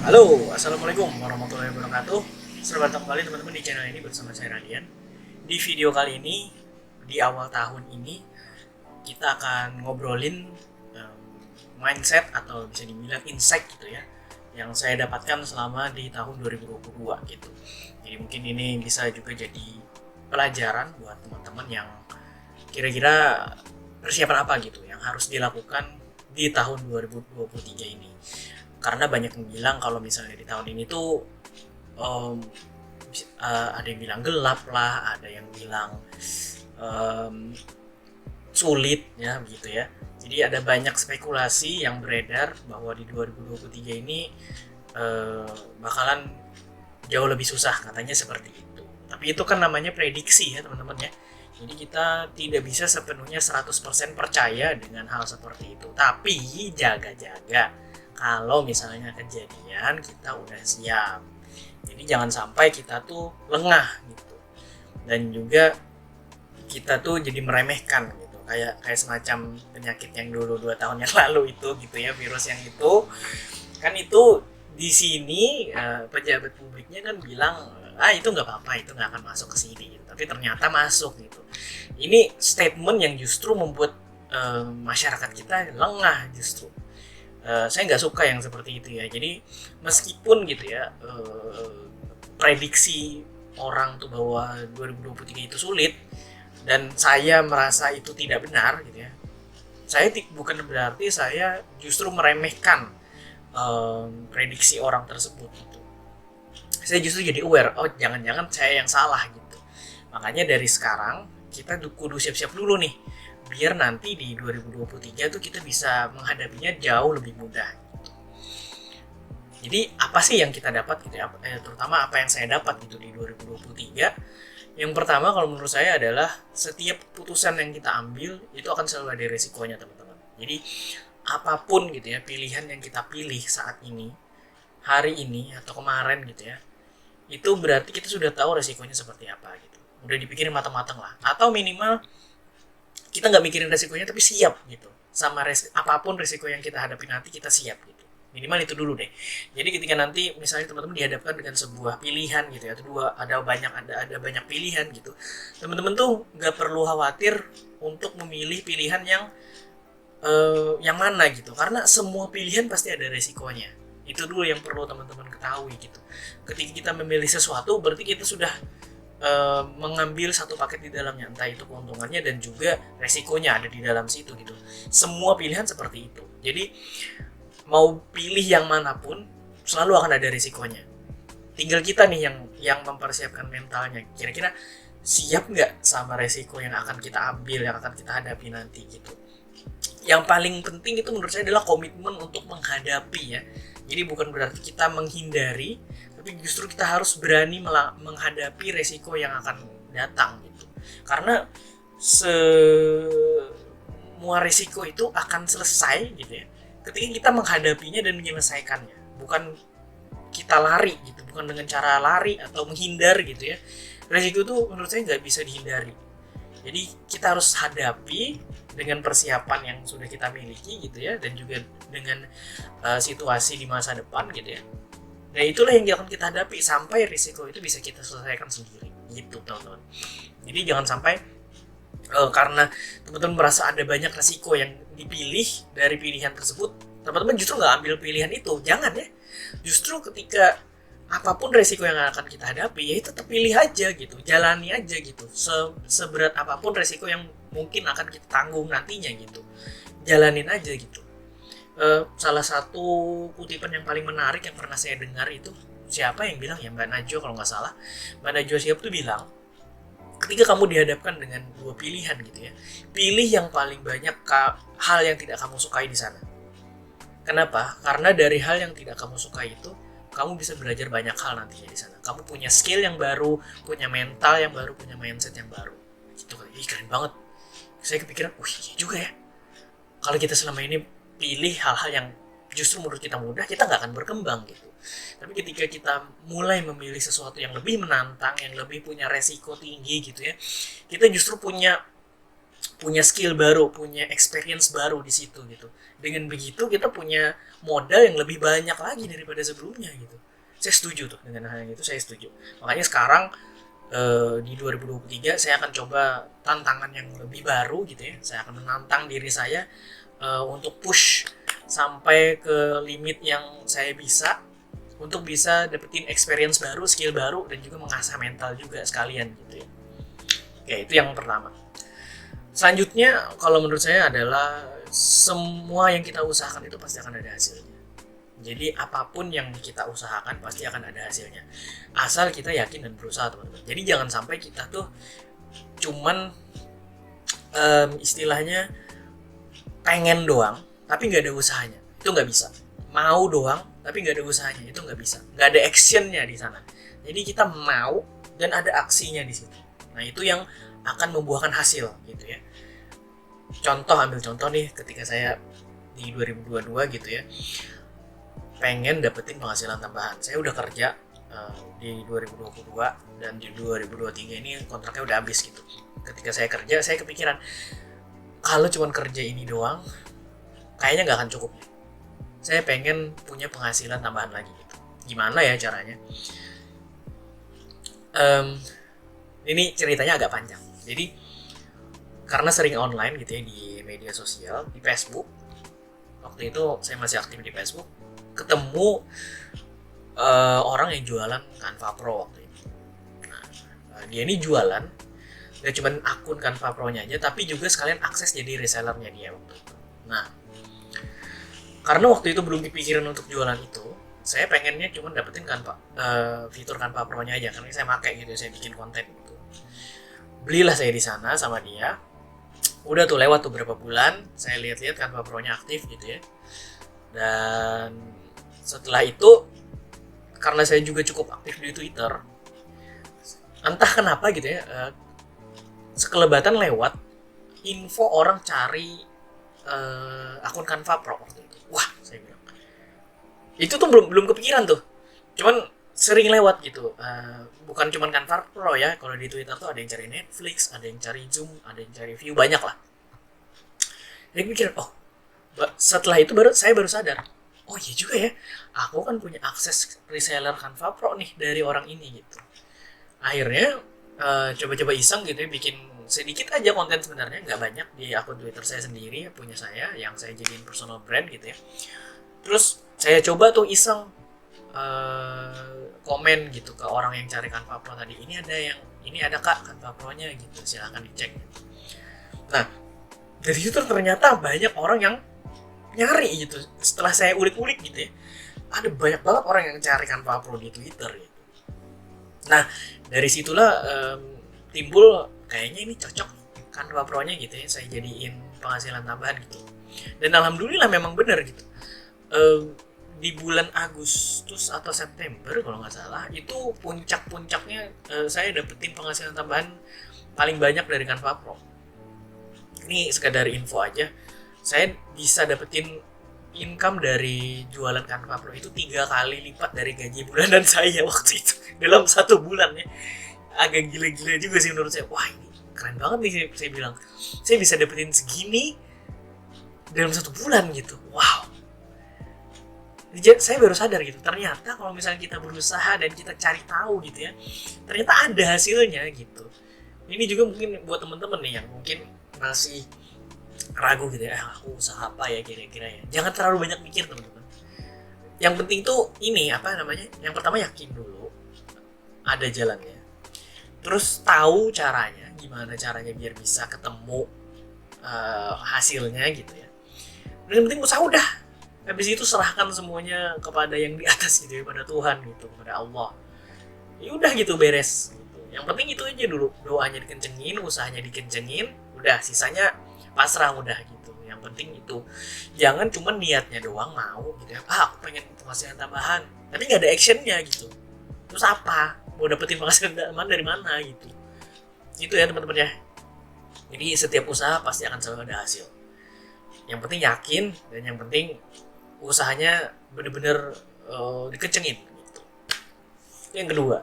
Halo, assalamualaikum warahmatullahi wabarakatuh. Selamat datang kembali teman-teman di channel ini bersama saya Radian. Di video kali ini, di awal tahun ini, kita akan ngobrolin um, mindset atau bisa dibilang insight gitu ya, yang saya dapatkan selama di tahun 2022 gitu. Jadi mungkin ini bisa juga jadi pelajaran buat teman-teman yang kira-kira persiapan apa gitu yang harus dilakukan di tahun 2023 ini. Karena banyak yang bilang kalau misalnya di tahun ini tuh um, ada yang bilang gelap lah, ada yang bilang um, sulit ya gitu ya. Jadi ada banyak spekulasi yang beredar bahwa di 2023 ini uh, bakalan jauh lebih susah, katanya seperti itu. Tapi itu kan namanya prediksi ya teman-teman ya. Jadi kita tidak bisa sepenuhnya 100% percaya dengan hal seperti itu. Tapi jaga-jaga kalau misalnya kejadian kita udah siap. Jadi jangan sampai kita tuh lengah gitu. Dan juga kita tuh jadi meremehkan gitu. Kayak semacam penyakit yang dulu 2 tahun yang lalu itu gitu ya, virus yang itu kan itu di sini pejabat publiknya kan bilang itu nggak apa-apa, itu nggak akan masuk ke sini gitu. Tapi ternyata masuk gitu. Ini statement yang justru membuat masyarakat kita lengah justru. Saya nggak suka yang seperti itu ya. Jadi meskipun gitu ya prediksi orang tuh bahwa 2023 itu sulit dan saya merasa itu tidak benar gitu ya. Saya bukan berarti saya justru meremehkan prediksi orang tersebut gitu. Saya justru jadi aware, oh jangan-jangan saya yang salah gitu. Makanya dari sekarang kita kudu siap-siap dulu nih, biar nanti di 2023 tuh kita bisa menghadapinya jauh lebih mudah. Jadi apa sih yang kita dapat gitu ya, terutama apa yang saya dapat gitu di 2023. Yang pertama kalau menurut saya adalah setiap keputusan yang kita ambil itu akan selalu ada resikonya teman-teman. Jadi apapun gitu ya pilihan yang kita pilih saat ini, hari ini atau kemarin gitu ya, itu berarti kita sudah tahu resikonya seperti apa gitu. Udah dipikirin matang-matang lah. Atau minimal kita nggak mikirin resikonya tapi siap gitu. Sama apapun resiko yang kita hadapi nanti kita siap gitu. Minimal itu dulu deh. Jadi ketika nanti misalnya teman-teman dihadapkan dengan sebuah pilihan gitu ya, atau ada banyak pilihan gitu, teman-teman tuh nggak perlu khawatir untuk memilih pilihan yang mana gitu, karena semua pilihan pasti ada resikonya. Itu dulu yang perlu teman-teman ketahui gitu. Ketika kita memilih sesuatu berarti kita sudah mengambil satu paket di dalamnya, entah itu keuntungannya dan juga resikonya ada di dalam situ gitu. Semua pilihan seperti itu. Jadi mau pilih yang manapun selalu akan ada resikonya. Tinggal kita nih yang mempersiapkan mentalnya. Kira-kira siap nggak sama resiko yang akan kita ambil, yang akan kita hadapi nanti gitu. Yang paling penting itu menurut saya adalah komitmen untuk menghadapi ya. Jadi bukan berarti kita menghindari, tapi justru kita harus berani menghadapi resiko yang akan datang gitu. Karena semua resiko itu akan selesai gitu ya ketika kita menghadapinya dan menyelesaikannya. Bukan kita lari gitu, bukan dengan cara lari atau menghindar gitu ya. Resiko itu menurut saya nggak bisa dihindari. Jadi kita harus hadapi dengan persiapan yang sudah kita miliki gitu ya, dan juga dengan situasi di masa depan gitu ya. Nah itulah yang akan kita hadapi sampai risiko itu bisa kita selesaikan sendiri gitu teman-teman. Jadi jangan sampai karena teman-teman merasa ada banyak risiko yang dipilih dari pilihan tersebut, teman-teman justru nggak ambil pilihan itu. Jangan ya. Justru ketika apapun resiko yang akan kita hadapi, ya tetap pilih aja gitu, jalani aja gitu. Seberat apapun resiko yang mungkin akan kita tanggung nantinya gitu, jalanin aja gitu. Salah satu kutipan yang paling menarik yang pernah saya dengar itu, siapa yang bilang ya, Mbak Najwa kalau nggak salah. Mbak Najwa Shihab tuh bilang, ketika kamu dihadapkan dengan dua pilihan gitu ya, pilih yang paling banyak hal yang tidak kamu sukai di sana. Kenapa? Karena dari hal yang tidak kamu sukai itu, kamu bisa belajar banyak hal nantinya di sana. Kamu punya skill yang baru, punya mental yang baru, punya mindset yang baru. Gitu kan. Ih, keren banget. Saya kepikiran, iya juga ya. Kalau kita selama ini pilih hal-hal yang justru menurut kita mudah, kita nggak akan berkembang gitu. Tapi ketika kita mulai memilih sesuatu yang lebih menantang, yang lebih punya resiko tinggi gitu ya, kita justru punya punya skill baru, punya experience baru di situ gitu. Dengan begitu kita punya modal yang lebih banyak lagi daripada sebelumnya gitu. Saya setuju tuh dengan hal yang itu, saya setuju. Makanya sekarang di 2023 saya akan coba tantangan yang lebih baru gitu ya. Saya akan menantang diri saya untuk push sampai ke limit yang saya bisa untuk bisa dapetin experience baru, skill baru, dan juga mengasah mental juga sekalian gitu ya. Oke, itu yang pertama. Selanjutnya kalau menurut saya adalah semua yang kita usahakan itu pasti akan ada hasilnya. Jadi apapun yang kita usahakan pasti akan ada hasilnya. Asal kita yakin dan berusaha, teman-teman. Jadi jangan sampai kita tuh cuman istilahnya pengen doang tapi nggak ada usahanya. Itu nggak bisa. Mau doang tapi nggak ada usahanya, itu nggak bisa. Nggak ada actionnya di sana. Jadi kita mau dan ada aksinya di situ. Nah itu yang akan membuahkan hasil gitu ya. Ambil contoh nih ketika saya di 2022 gitu ya, pengen dapetin penghasilan tambahan. Saya udah kerja di 2022 dan di 2023 ini kontraknya udah habis gitu. Ketika saya kerja, saya kepikiran kalau cuma kerja ini doang kayaknya nggak akan cukup. Saya pengen punya penghasilan tambahan lagi gitu. Gimana ya caranya? Ini ceritanya agak panjang. Jadi karena sering online gitu ya di media sosial, di Facebook. Waktu itu saya masih aktif di Facebook, ketemu orang yang jualan Canva Pro waktu itu. Nah, dia ini jualan gak cuma akun Canva Pro-nya aja, tapi juga sekalian akses jadi resellernya dia waktu itu. Nah, karena waktu itu belum kepikiran untuk jualan itu, saya pengennya cuma dapetin fitur Canva Pro-nya aja, karena saya pakai gitu, saya bikin konten gitu. Belilah saya di sana sama dia. Udah tuh lewat tuh beberapa bulan, saya lihat-lihat Canva Pro-nya aktif gitu ya. Dan setelah itu, karena saya juga cukup aktif di Twitter, entah kenapa gitu ya, sekelebatan lewat info orang cari akun Canva Pro waktu itu. Wah, saya bilang itu tuh belum kepikiran tuh, cuman sering lewat gitu. Bukan cuman Canva Pro ya, kalau di Twitter tuh ada yang cari Netflix, ada yang cari Zoom, ada yang cari View, banyak lah. Jadi mikir, setelah itu saya baru sadar, oh iya juga ya, aku kan punya akses reseller Canva Pro nih dari orang ini gitu. Akhirnya coba-coba iseng gitu ya, bikin sedikit aja konten, sebenarnya nggak banyak, di akun Twitter saya sendiri punya saya yang saya jadiin personal brand gitu ya. Terus saya coba tuh iseng komen gitu ke orang yang cari Canva Pro tadi, ini ada kak Canva Pro nya gitu, silahkan dicek gitu. Nah dari situ ternyata banyak orang yang nyari gitu. Setelah saya ulik-ulik gitu ya, ada banyak banget orang yang cari Canva Pro di Twitter gitu. Nah dari situlah timbul kayaknya ini cocok Canva Pro nya gitu ya, saya jadiin penghasilan tambahan gitu. Dan alhamdulillah memang benar gitu. Di bulan Agustus atau September kalau nggak salah, itu puncak-puncaknya saya dapetin penghasilan tambahan paling banyak dari Canva Pro. Ini sekadar info aja, saya bisa dapetin income dari jualan Canva Pro itu 3 kali lipat dari gaji bulanan saya waktu itu dalam 1 bulan ya. Agak gila-gila juga sih menurut saya. Wah ini keren banget nih, saya bilang, saya bisa dapetin segini dalam 1 bulan gitu. Wow, saya baru sadar gitu, ternyata kalau misalnya kita berusaha dan kita cari tahu gitu ya, ternyata ada hasilnya gitu. Ini juga mungkin buat teman-teman nih yang mungkin masih ragu gitu ya, aku usaha apa ya kira-kira ya. Jangan terlalu banyak mikir teman-teman. Yang penting tuh ini yang pertama yakin dulu ada jalannya. Terus tahu caranya, gimana caranya biar bisa ketemu hasilnya gitu ya. Dan yang penting usaha udah. Habis itu serahkan semuanya kepada yang di atas gitu ya, pada Tuhan gitu, kepada Allah. Ya udah gitu, beres gitu. Yang penting itu aja dulu, doanya dikencengin, usahanya dikencengin, udah sisanya pasrah udah gitu. Yang penting itu, jangan cuma niatnya doang mau gitu ya, aku pengen penghasilan tambahan tapi nggak ada actionnya gitu. Terus apa mau dapetin penghasilan tambahan dari mana gitu. Itu ya teman-teman ya. Jadi setiap usaha pasti akan selalu ada hasil. Yang penting yakin, dan yang penting usahanya bener-bener dikencengin gitu. Yang kedua.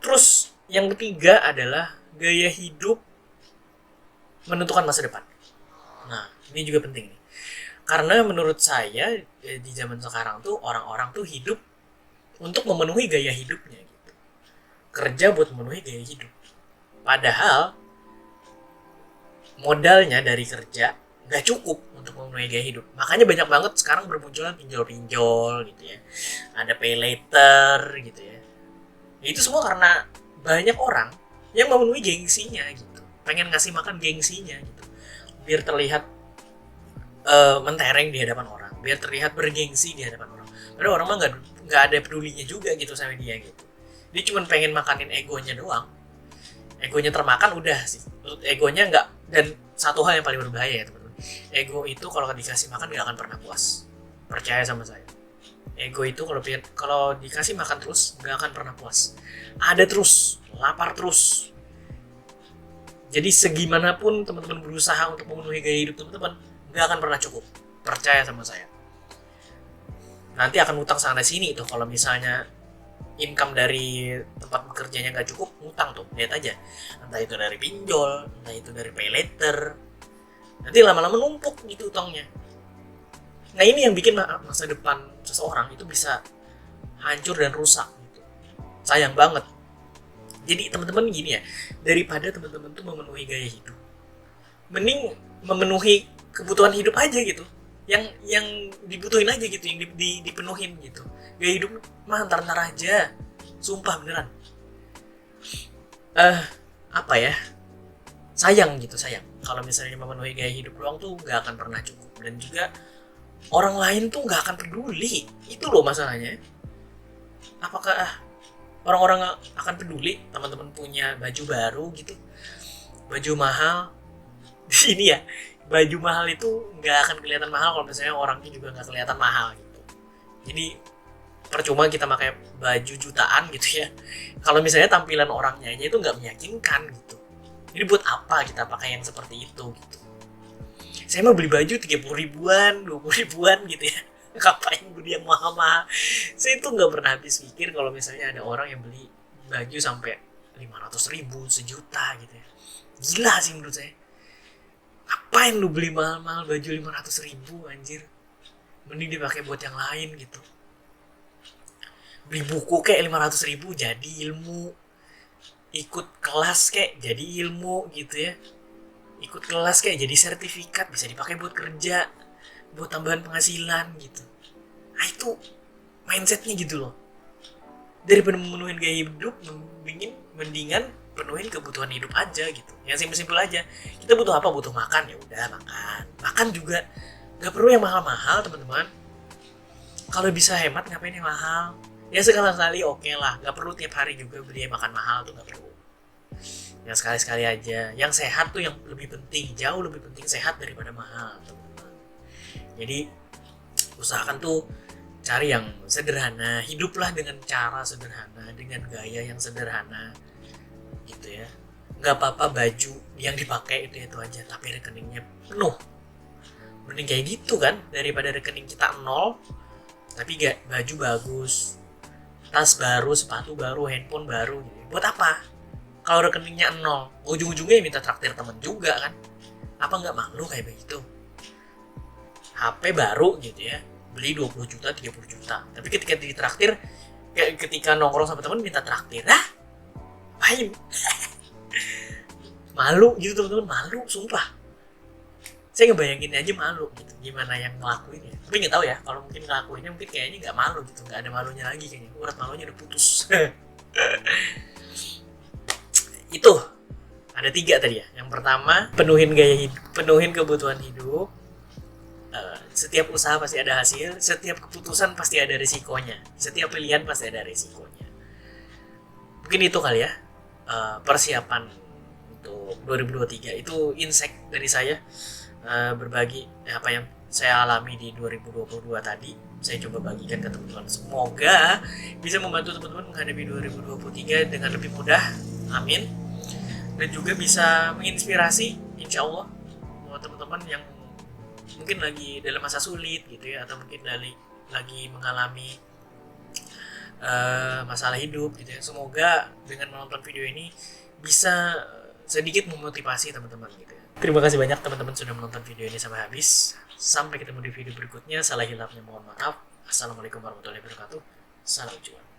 Terus yang ketiga adalah gaya hidup menentukan masa depan. Nah, ini juga penting nih. Karena menurut saya di zaman sekarang tuh orang-orang tuh hidup untuk memenuhi gaya hidupnya gitu. Kerja buat memenuhi gaya hidup. Padahal modalnya dari kerja nggak cukup untuk memenuhi gaya hidup. Makanya banyak banget sekarang bermunculan pinjol-pinjol gitu ya. Ada pay later gitu ya. Itu semua karena banyak orang yang memenuhi gengsinya gitu. Pengen ngasih makan gengsinya gitu. Biar terlihat mentereng di hadapan orang, biar terlihat bergengsi di hadapan orang. Padahal orang mah nggak ada pedulinya juga gitu sama dia gitu. Dia cuma pengen makanin egonya doang. Egonya termakan udah sih. Egonya nggak. Dan satu hal yang paling berbahaya ya teman-teman. Ego itu kalau dikasih makan nggak akan pernah puas. Percaya sama saya. Ego itu kalau dikasih makan terus nggak akan pernah puas. Ada terus, lapar terus. Jadi segimanapun teman-teman berusaha untuk memenuhi gaya hidup teman-teman, nggak akan pernah cukup. Percaya sama saya. Nanti akan utang sana sini tuh kalau misalnya income dari tempat bekerjanya nggak cukup, utang tuh, lihat aja. Entah itu dari pinjol, entah itu dari pay later. Nanti lama-lama numpuk gitu utangnya. Nah ini yang bikin masa depan seseorang itu bisa hancur dan rusak gitu. Sayang banget. Jadi teman-teman gini ya, daripada teman-teman tuh memenuhi gaya hidup, mending memenuhi kebutuhan hidup aja gitu, yang dibutuhin aja gitu, yang dipenuhin gitu. Gaya hidup mah ntar aja, sumpah beneran. Apa ya, sayang gitu, sayang kalau misalnya memenuhi gaya hidup doang tuh nggak akan pernah cukup. Dan juga orang lain tuh nggak akan peduli, itu loh masalahnya. Apakah orang-orang akan peduli teman-teman punya baju baru gitu, baju mahal? Di sini ya, baju mahal itu nggak akan kelihatan mahal kalau misalnya orangnya juga nggak kelihatan mahal gitu. Jadi percuma kita pakai baju jutaan gitu ya, kalau misalnya tampilan orangnya aja itu nggak meyakinkan gitu. Jadi buat apa kita pakai yang seperti itu gitu? Saya mau beli baju 30 ribuan, 20 ribuan gitu ya. Ngapain beli yang mahal-mahal? Saya tuh nggak pernah habis pikir kalau misalnya ada orang yang beli baju sampai 500 ribu, sejuta gitu ya. Gila sih menurut saya. Ngapain lu beli mahal-mahal baju 500 ribu anjir? Mending dipakai buat yang lain gitu. Beli buku kayak 500 ribu jadi ilmu. Ikut kelas kayak jadi ilmu gitu ya. Ikut kelas kayak jadi sertifikat, bisa dipakai buat kerja, buat tambahan penghasilan gitu. Nah itu mindsetnya gitu loh. Daripada memenuhin gaya hidup, mendingan penuhin kebutuhan hidup aja gitu. Yang simpel-simpel aja. Kita butuh apa? Butuh makan, ya udah makan. Makan juga nggak perlu yang mahal-mahal teman-teman. Kalau bisa hemat ngapain yang mahal? Ya sekali-sekali oke lah. Nggak perlu tiap hari juga beli makan mahal tuh, nggak perlu. Yang sekali-sekali aja. Yang sehat tuh yang lebih penting, jauh lebih penting sehat daripada mahal teman-teman. Jadi usahakan tuh cari yang sederhana, hiduplah dengan cara sederhana, dengan gaya yang sederhana gitu ya. Nggak apa-apa baju yang dipakai itu aja, tapi rekeningnya penuh. Mending kayak gitu kan, daripada rekening kita nol tapi gak baju bagus, tas baru, sepatu baru, handphone baru gitu. Buat apa kalau rekeningnya nol? Ujung-ujungnya minta traktir temen juga kan. Apa nggak malu kayak begitu? HP baru gitu ya, beli 20 juta, 30 juta, tapi ketika ditraktir, ketika nongkrong sama temen minta traktir, main. Malu gitu teman-teman, malu sumpah. Saya ngebayangin aja malu gitu, gimana yang ngelakuinnya. Tapi nggak tahu ya, kalau mungkin ngelakuinnya mungkin kayaknya nggak malu gitu, nggak ada malunya lagi kayaknya, urat malunya udah putus. Itu ada 3 tadi ya. Yang pertama, penuhin gaya hidup, penuhin kebutuhan hidup. Setiap usaha pasti ada hasil, setiap keputusan pasti ada risikonya, setiap pilihan pasti ada risikonya. Mungkin itu kali ya, persiapan untuk 2023. Itu insight dari saya, berbagi apa yang saya alami di 2022 tadi. Saya coba bagikan ke teman-teman, semoga bisa membantu teman-teman menghadapi 2023 dengan lebih mudah, amin. Dan juga bisa menginspirasi insya Allah buat teman-teman yang mungkin lagi dalam masa sulit gitu ya, atau mungkin lagi mengalami masalah hidup gitu ya. Semoga dengan menonton video ini bisa sedikit memotivasi teman-teman gitu ya. Terima kasih banyak teman-teman sudah menonton video ini sampai habis. Sampai ketemu di video berikutnya. Salah hilapnya mohon maaf. Assalamualaikum warahmatullahi wabarakatuh. Salam cuan.